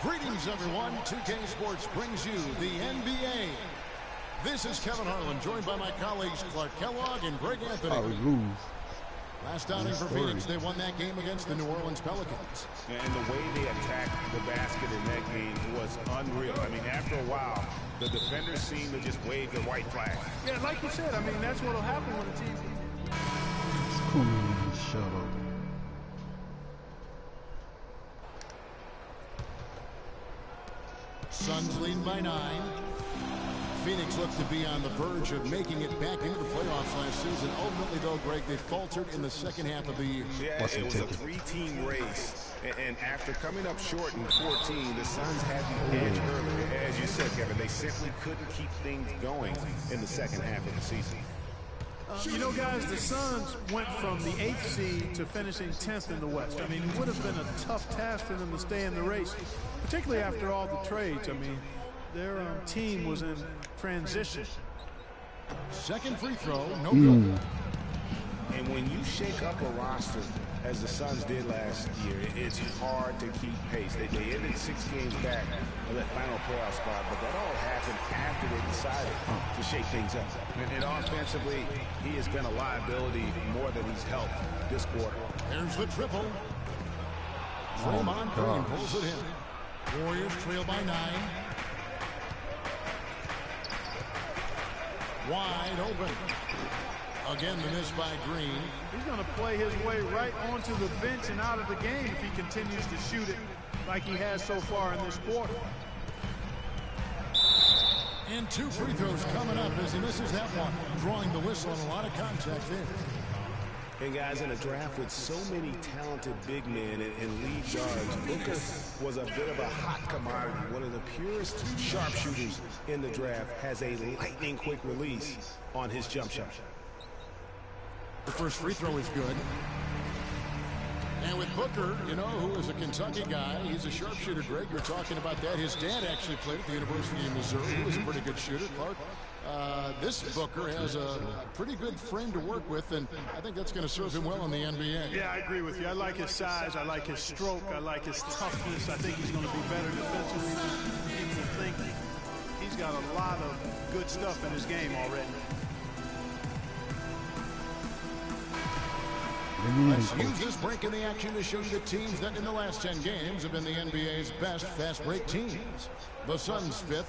Greetings, everyone. 2K Sports brings you the NBA. This is Kevin Harlan, joined by my colleagues Clark Kellogg and Greg Anthony. Oh, we lose. Last outing for Phoenix, they won that game against the New Orleans Pelicans. And the way they attacked the basket in that game was unreal. I mean, after a while, the defenders seemed to just wave the white flag. Yeah, like you said, I mean, that's what will happen when a team... It's cool, man. Shut up. Suns leading by 9. Phoenix looked to be on the verge of making it back into the playoffs last season. Ultimately, though, Greg, they faltered in the second half of the year. Yeah, it was a three-team race. And after coming up short in 14, the Suns had the edge early. As you said, Kevin, they simply couldn't keep things going in the second half of the season. You know, guys, the Suns went from the 8th seed to finishing 10th in the West. I mean, it would have been a tough task for them to stay in the race, particularly after all the trades. I mean, their team was in transition. Second free throw, no good. And when you shake up a roster, as the Suns did last year, it's hard to keep pace. They ended 6 games back of that final playoff spot, but that all happened after they decided to shake things up. And offensively, he has been a liability more than he's helped this quarter. There's the triple. Draymond Green pulls it in. Warriors trail by 9. Wide open. Again, the miss by Green. He's going to play his way right onto the bench and out of the game if he continues to shoot it like he has so far in this quarter. And 2 free throws coming up as he misses that one. Drawing the whistle and a lot of contact there. And guys, in a draft with so many talented big men and lead guards, Booker was a bit of a hot commodity. One of the purest sharpshooters in the draft, has a lightning quick release on his jump shot. The first free throw is good. And with Booker, you know, who is a Kentucky guy, he's a sharpshooter. Greg, you're talking about that. His dad actually played at the University of Missouri. He was a pretty good shooter. Clark, this Booker has a pretty good frame to work with, and I think that's going to serve him well in the NBA. Yeah, I agree with you. I like his size. I like his stroke. I like his toughness. I think he's going to be better defensively than people think. He's got a lot of good stuff in his game already. Let's use this break in the action to show you the teams that in the last 10 games have been the NBA's best fast break teams. The Suns 5th.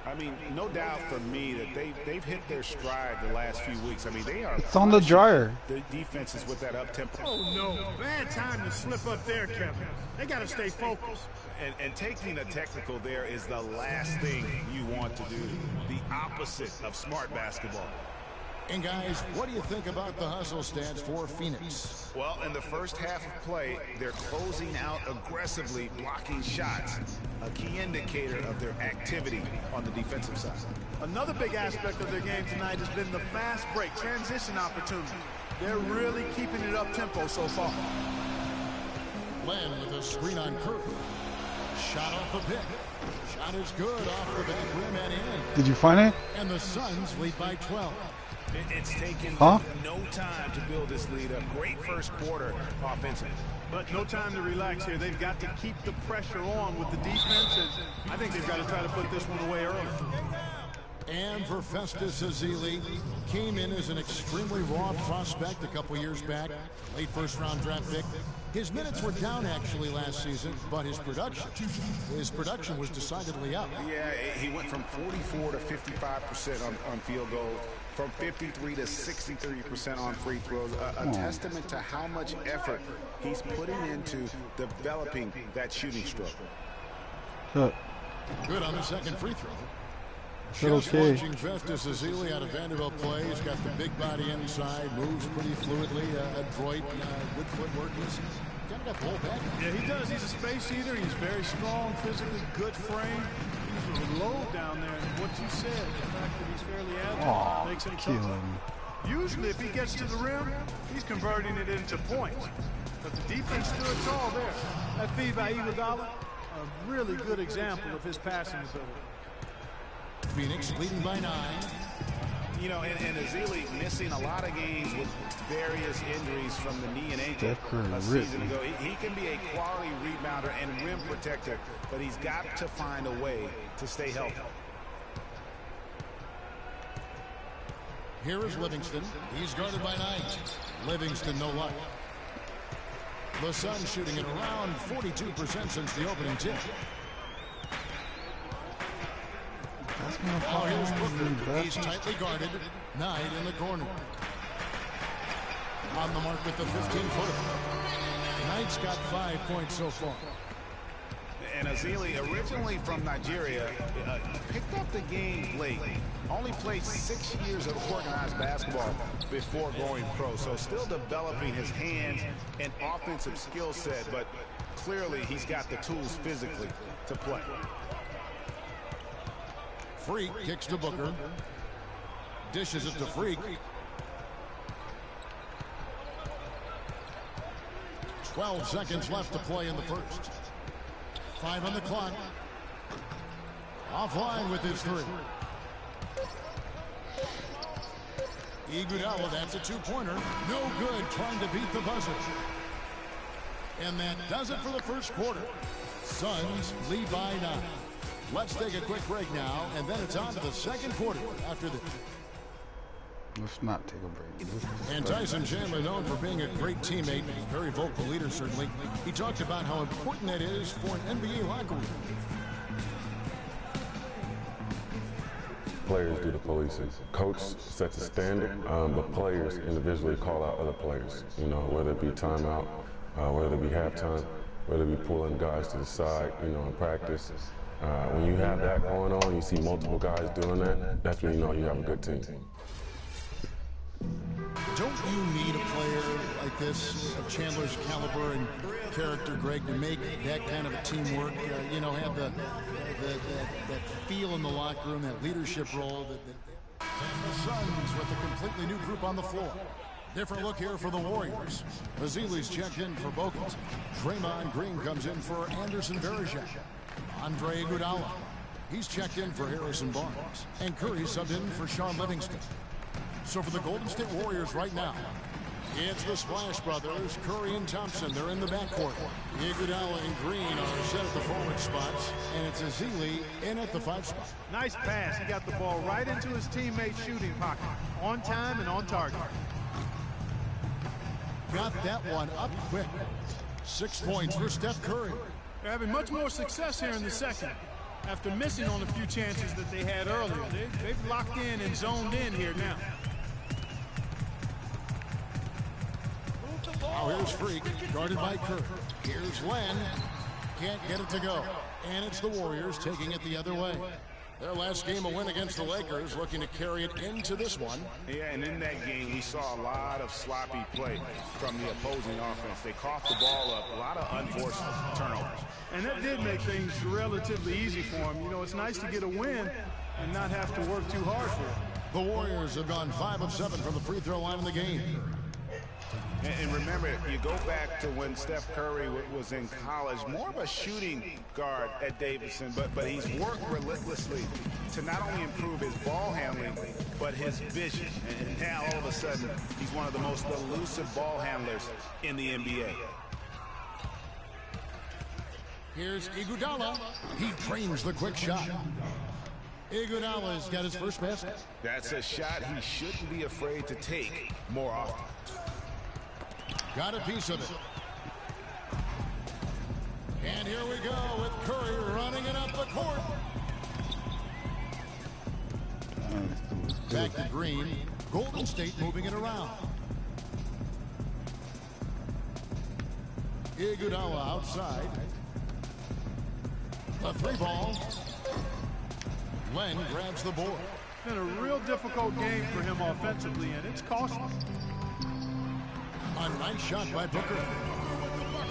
I mean, no doubt for me that they've hit their stride the last few weeks. I mean, they are. It's on the dryer. The defenses with that up tempo. Oh no, bad time to slip up there, Kevin. They got to stay focused. And taking a technical there is the last thing you want to do. The opposite of smart basketball. And guys, what do you think about the hustle stats for Phoenix? Well, in the first half of play, they're closing out aggressively, blocking shots, a key indicator of their activity on the defensive side. Another big aspect of their game tonight has been the fast break, transition opportunity. They're really keeping it up tempo so far. Len with a screen on Curry. Shot off the pick. Shot is good off the back rim and in. Did you find it? And the Suns lead by 12. It's taken no time to build this lead up. Great first quarter offensively. But no time to relax here. They've got to keep the pressure on with the defense, and I think they've got to try to put this one away early. And for Festus Ezeli, came in as an extremely raw prospect a couple years back, late first-round draft pick. His minutes were down actually last season, but his production was decidedly up. Yeah, he went from 44 to 55% on field goals, from 53 to 63% on free throws. A testament to how much effort he's putting into developing that shooting stroke. Good on the second free throw. Just watching Festus Ezeli out of Vanderbilt play. He's got the big body inside, moves pretty fluidly, adroit, good footwork. He's kind of got the whole package. Yeah, he does. He's a space eater. He's very strong, physically good frame. He's a load down there. And what you said, the fact that he's fairly agile, makes him tough. Usually, if he gets to the rim, he's converting it into points. But the defense stood tall there. That feed by Iguodala, a really good example of his passing ability. Phoenix leading by 9. You know, and Ezeli missing a lot of games with various injuries from the knee and ankle a season ago. He can be a quality rebounder and rim protector, but he's got to find a way to stay healthy. Here is Livingston. He's guarded by Knight. Livingston, no luck. The Suns shooting at around 42% since the opening tip. Oh, here's Booker. He's tightly guarded. Knight in the corner. On the mark with the 15-footer. Knight's got 5 points so far. And Ezeli, originally from Nigeria, picked up the game late. Only played 6 years of organized basketball before going pro. So still developing his hands and offensive skill set, but clearly he's got the tools physically to play. Freak kicks to Booker. Dishes it to Freak. 12 seconds left to play in the first. 5 on the clock. Offline with his 3. Iguodala, that's a 2-pointer. No good, trying to beat the buzzer. And that does it for the first quarter. Suns lead by 9. Let's take a quick break now, and then it's on to the second quarter after this. Let's not take a break. And Tyson Chandler, known for being a great teammate, very vocal leader certainly. He talked about how important that is for an NBA locker room. Players do the policing. Coach sets a standard, but players individually call out other players. You know, whether it be timeout, whether it be halftime, whether it be pulling guys to the side, you know, in practice. When you have that going on, you see multiple guys doing that, that's when you know you have a good team. Don't you need a player like this, of Chandler's caliber and character, Greg, to make that kind of a teamwork? You know, have that feel in the locker room, that leadership role. And the Suns with a completely new group on the floor. Different look here for the Warriors. Ezeli's checked in for Bogut. Draymond Green comes in for Anderson Varejao. Andre Iguodala. He's checked in for Harrison Barnes. And Curry subbed in for Sean Livingston. So for the Golden State Warriors right now, it's the Splash Brothers, Curry and Thompson. They're in the backcourt. Iguodala and Green are set at the forward spots, and it's Ezeli in at the 5 spot. Nice pass. He got the ball right into his teammate's shooting pocket. On time and on target. Got that one up quick. 6 points for Steph Curry. They're having much more success here in the second. After missing on a few chances that they had earlier. They've locked in and zoned in here now. Now here's Freak, guarded by Curry. Here's Len. Can't get it to go. And it's the Warriors taking it the other way. Their last game, a win against the Lakers, looking to carry it into this one. Yeah, and in that game, we saw a lot of sloppy play from the opposing offense. They coughed the ball up, a lot of unforced turnovers. And that did make things relatively easy for him. You know, it's nice to get a win and not have to work too hard for it. The Warriors have gone 5 of 7 from the free throw line in the game. And remember, you go back to when Steph Curry was in college, more of a shooting guard at Davidson, but he's worked relentlessly to not only improve his ball handling, but his vision. And now, all of a sudden, he's one of the most elusive ball handlers in the NBA. Here's Iguodala. He trains the quick shot. Iguodala's got his first basket. That's a shot he shouldn't be afraid to take more often. Got a piece of it. And here we go with Curry running it up the court. Back to Green. Golden State moving it around. Iguodala outside. The 3 ball. Len grabs the board. It's been a real difficult game for him offensively, and it's costly. A nice shot by Booker.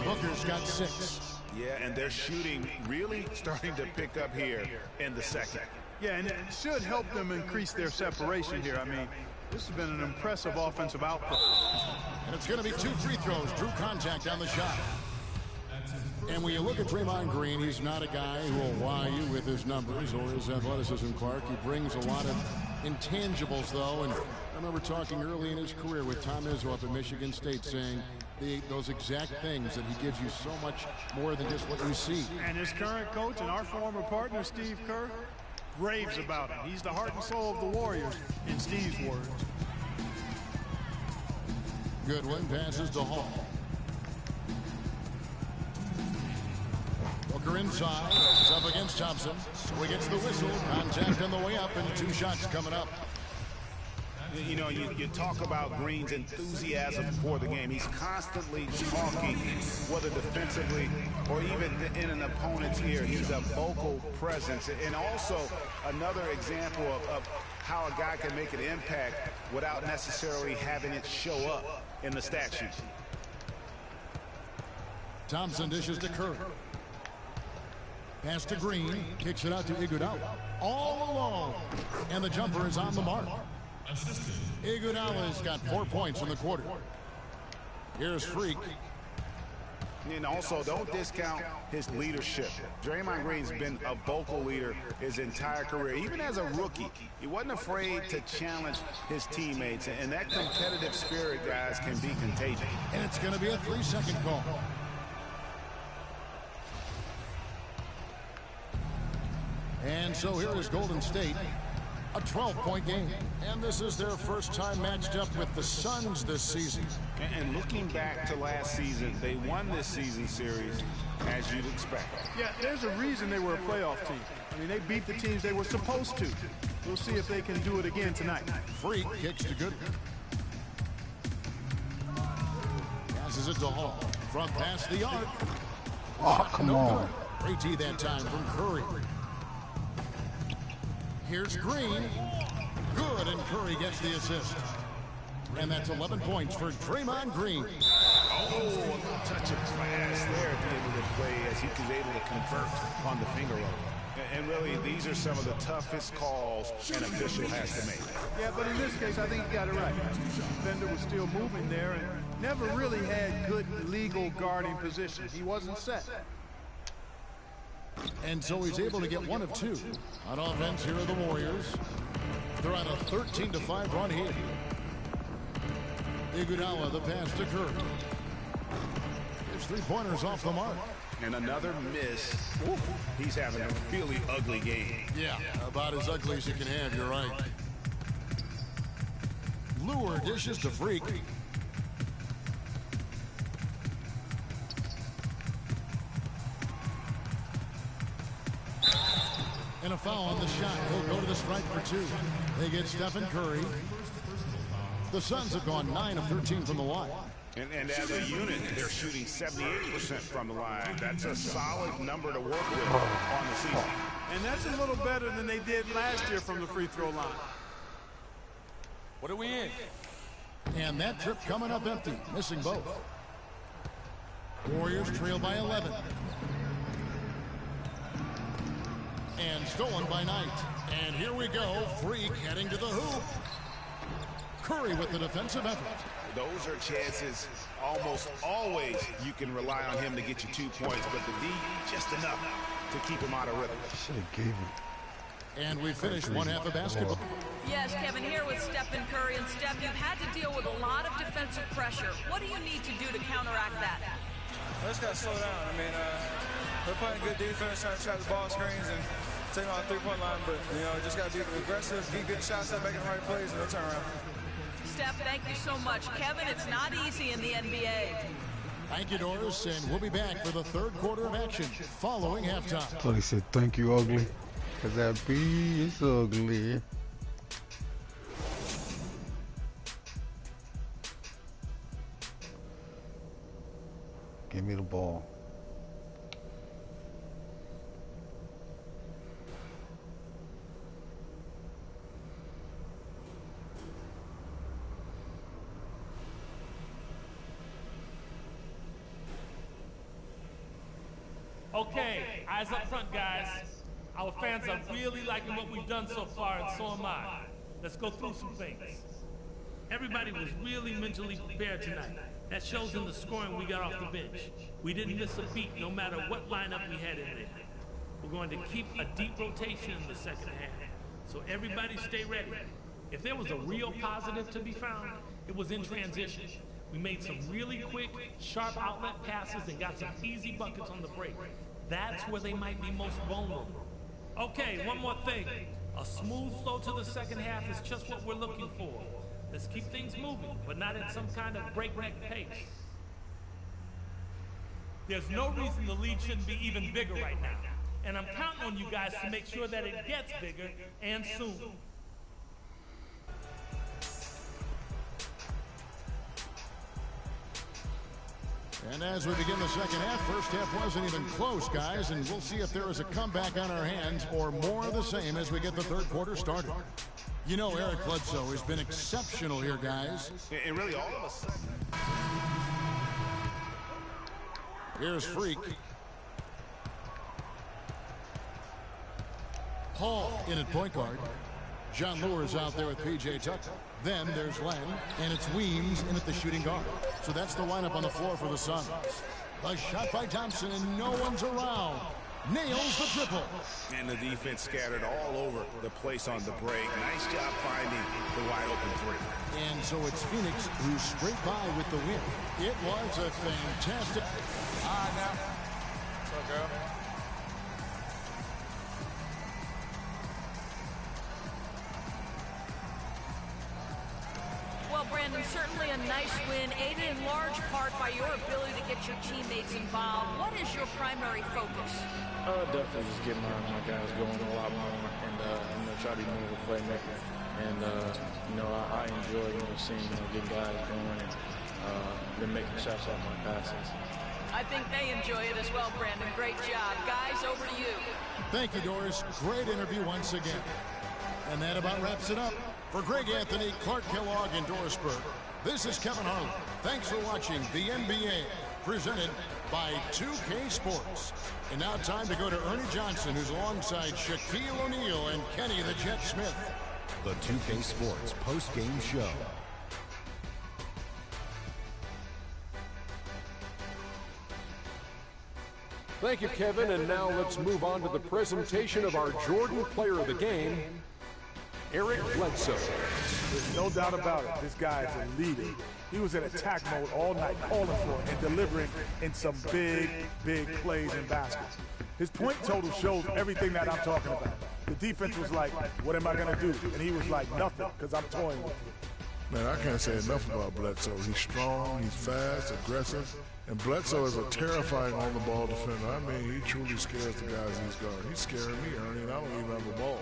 Booker's got 6. Yeah, and their shooting really starting to pick up here in the second. Yeah, and it should help them increase their separation here. I mean, this has been an impressive offensive output. And it's going to be 2 free throws. Drew contact on the shot. And when you look at Draymond Green, he's not a guy who will wow you with his numbers or his athleticism, Clark. He brings a lot of intangibles, though, and I remember talking early in his career with Tom Izzo up at Michigan State saying those exact things, that he gives you so much more than just what you see. And his current coach and our former partner, Steve Kerr, raves about him. He's the heart and soul of the Warriors, in Steve's words. Goodwin passes to Hall. Booker inside. He's up against Thompson. So he gets the whistle. Contact on the way up, and 2 shots coming up. You know, you talk about Green's enthusiasm for the game. He's constantly talking, whether defensively or even in an opponent's ear. He's a vocal presence. And also another example of how a guy can make an impact without necessarily having it show up in the stat sheet. Thompson dishes to Curry. Pass to Green. Kicks it out to Iguodala. All alone. And the jumper is on the mark. Iguodala's got 4 points in the quarter. Here's Freak. And also, don't discount his leadership. Draymond Green's been a vocal leader his entire career. Even as a rookie, he wasn't afraid to challenge his teammates. And that competitive spirit, guys, can be contagious. And it's going to be a 3-second call. And so here is Golden State. A 12-point game. And this is their first time matched up with the Suns this season. And looking back to last season, they won this season series as you'd expect. Yeah, there's a reason they were a playoff team. I mean, they beat the teams they were supposed to. We'll see if they can do it again tonight. Freak kicks to Goodwin. Passes it to Hall. Front pass the arc. Oh, come on. Great D that time from Curry. Here's Green. Good, and Curry gets the assist. And that's 11 points for Draymond Green. Oh, touch of class there at the end of the play as he was able to convert on the finger roll. And really, these are some of the toughest calls an official has to make. Yeah, but in this case, I think he got it right. The defender was still moving there and never really had good legal guarding position. He wasn't set. And so he's able to get 1 of 2. On offense, here are the Warriors. They're on a 13-5 run here. Iguodala, the pass to Curry. His 3-pointers off the mark. And another miss. Ooh, he's having a really ugly game. Yeah, about as ugly as you can have, you're right. Lure dishes to Freak. And a foul on the shot. He'll go to the strike for 2. They get Stephen Curry. The Suns have gone 9 of 13 from the line. And as a unit, they're shooting 78% from the line. That's a solid number to work with on the season. And that's a little better than they did last year from the free throw line. What are we in? And that trip coming up empty, missing both. Warriors trail by 11. And stolen by Knight. And here we go. Freak heading to the hoop. Curry with the defensive effort. Those are chances almost always you can rely on him to get you 2 points, but the D just enough to keep him out of rhythm. Should have gave him. And we finished 1 half of basketball. Yes, Kevin, here with Stephen Curry. And Steph, you've had to deal with a lot of defensive pressure. What do you need to do to counteract that? I just got to slow down. I mean, we're playing good defense, trying to trap the ball screens and take on the 3-point line. But, you know, just got to be aggressive, get good shots up, making the right plays, and no turnaround. Steph, thank you so much. Kevin, it's not easy in the NBA. Thank you, Doris, and we'll be back for the 3rd quarter of action following halftime. So he said, thank you, ugly. Because that B is ugly. Give me the ball. Okay, eyes up front, guys. Our fans are really liking what we've done so far, and so am I. Let's go through some things. Everybody was really mentally prepared tonight. That shows in the scoring we got off the bench. We didn't miss a beat no matter what lineup we had in there. We're going to keep a deep rotation in the second half. So everybody stay ready. If there was a real positive to be found, it was in transition. We made some really quick, sharp outlet passes and got some easy buckets on the break. That's where they might be most vulnerable. Okay, one more thing. A smooth flow to the second half is just what we're looking for. Let's keep things moving, but not at some kind of breakneck pace. There's no reason the lead shouldn't be even bigger right now. And I'm counting on you guys to make sure that it gets bigger, and soon. And as we begin the second half, first half wasn't even close, guys, and we'll see if there is a comeback on our hands or more of the same as we get the third quarter started. You know, Eric Bledsoe has been exceptional here, guys. And really all of us. Here's Freak. Hall in at point guard. John Lure's out there with P.J. Tucker. Then there's Len, and it's Weems in at the shooting guard. So that's the lineup on the floor for the Suns. A shot by Thompson, and no one's around. Nails the triple. And the defense scattered all over the place on the break. Nice job finding the wide open three. And so it's Phoenix who scraped by with the win. It was a fantastic... now. What's up, girl? Well, Brandon, certainly a nice win, aided in large part by your ability to get your teammates involved. What is your primary focus? Definitely just get my guys going a lot more and try to be more of a playmaker. And I enjoy seeing getting guys going and then making shots off my passes. I think they enjoy it as well, Brandon. Great job. Guys, over to you. Thank you, Doris. Great interview once again. And that about wraps it up. For Greg Anthony, Clark Kellogg, and Doris Burke, this is Kevin Harlan. Thanks for watching the NBA, presented by 2K Sports. And now time to go to Ernie Johnson, who's alongside Shaquille O'Neal and Kenny the Jet Smith. The 2K Sports post-game show. Thank you, Kevin, and now let's move on to the presentation of our Jordan Player of the Game, Eric Bledsoe. There's no doubt about it. This guy is a leader. He was in attack mode all night, calling for it and delivering in some big, big plays and baskets. His point total shows everything that I'm talking about. The defense was like, what am I going to do? And he was like, nothing, because I'm toying with you. Man, I can't say enough about Bledsoe. He's strong, he's fast, aggressive, and Bledsoe is a terrifying on-the-ball defender. I mean, he truly scares the guys he's guarding. He's scaring me, Ernie, and I don't even have the ball.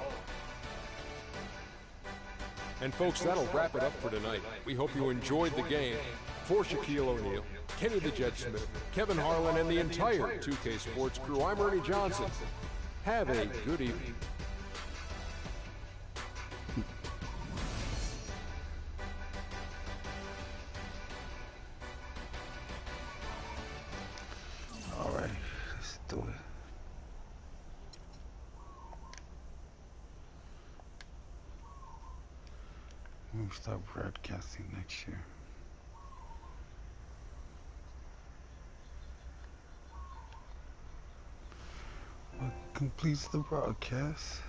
And folks, that'll wrap it up for tonight. We hope you enjoyed the game. For Shaquille O'Neal, Kenny the Jet Smith, Kevin Harlan, and the entire 2K Sports crew, I'm Ernie Johnson. Have a good evening. All right, let's do it. We'll start broadcasting next year. What completes the broadcast?